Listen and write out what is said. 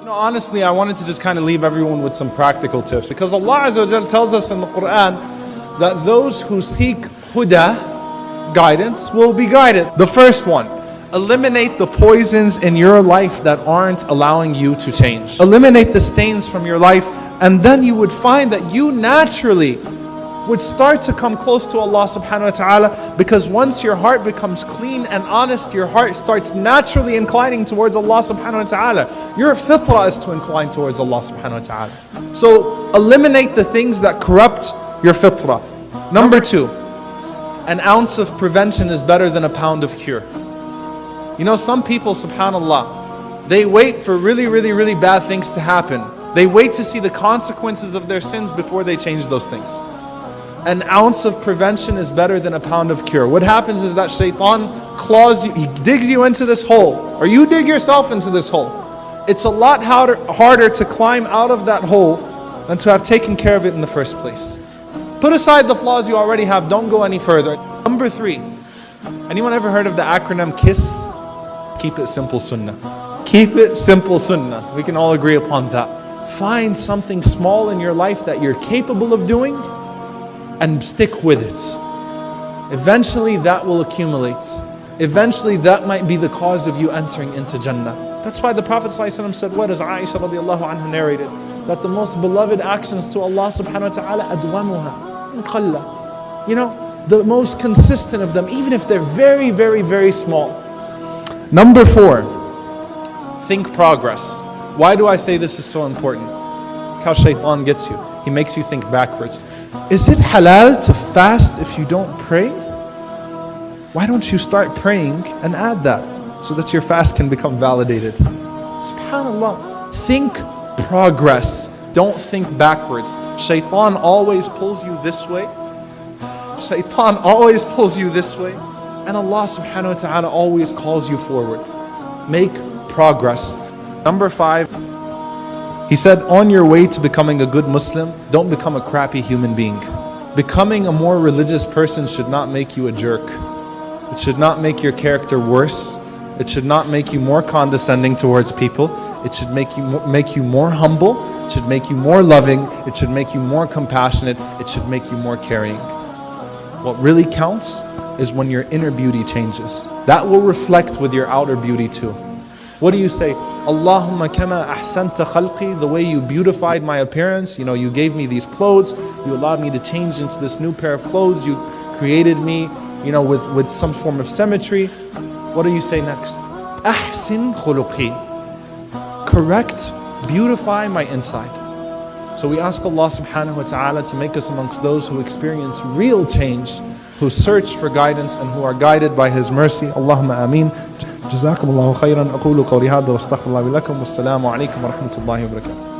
Honestly, I wanted to just kind of leave everyone with some practical tips, because Allah Azza wa Jalla tells us in the Quran that those who seek huda, guidance, will be guided. The first one, eliminate the poisons in your life that aren't allowing you to change. Eliminate the stains from your life, and then you would find that you naturally would start to come close to Allah subhanahu wa ta'ala, because once your heart becomes clean and honest, your heart starts naturally inclining towards Allah subhanahu wa ta'ala. Your fitrah is to incline towards Allah subhanahu wa ta'ala. So eliminate the things that corrupt your fitrah. Number two, an ounce of prevention is better than a pound of cure. Some people, subhanallah, they wait for really bad things to happen. They wait to see the consequences of their sins before they change those things. An ounce of prevention is better than a pound of cure. What happens is that shaitan claws you, he digs you into this hole, or you dig yourself into this hole. It's a lot harder to climb out of that hole than to have taken care of it in the first place. Put aside the flaws you already have, don't go any further. Number three, anyone ever heard of the acronym KISS? Keep it simple sunnah. Keep it simple sunnah. We can all agree upon that. Find something small in your life that you're capable of doing and stick with it. Eventually that will accumulate. Eventually that might be the cause of you entering into Jannah. That's why the Prophet ﷺ said, what, as Aisha radiallahu anha narrated, that the most beloved actions to Allah subhanahu wa ta'ala, adwamuha, qalla. The most consistent of them, even if they're very small. Number four, think progress. Why do I say this is so important? How shaitan gets you. He makes you think backwards. Is it halal to fast if you don't pray? Why don't you start praying and add that so that your fast can become validated? SubhanAllah. Think progress. Don't think backwards. Shaitan always pulls you this way. Shaitan always pulls you this way. And Allah subhanahu wa ta'ala always calls you forward. Make progress. Number five, he said, on your way to becoming a good Muslim, don't become a crappy human being. Becoming a more religious person should not make you a jerk. It should not make your character worse. It should not make you more condescending towards people. It should make you more humble. It should make you more loving. It should make you more compassionate. It should make you more caring. What really counts is when your inner beauty changes. That will reflect with your outer beauty too. What do you say? Allahumma kama ahsanta khalqi, the way you beautified my appearance. You gave me these clothes. You allowed me to change into this new pair of clothes. You created me, with some form of symmetry. What do you say next? Ahsin khuluqi. Correct, beautify my inside. So we ask Allah subhanahu wa ta'ala to make us amongst those who experience real change, who search for guidance and who are guided by His mercy. Allahumma ameen. جزاكم الله خيرا. أقول قولي هذا واستغفر الله لكم والسلام عليكم ورحمة الله وبركاته.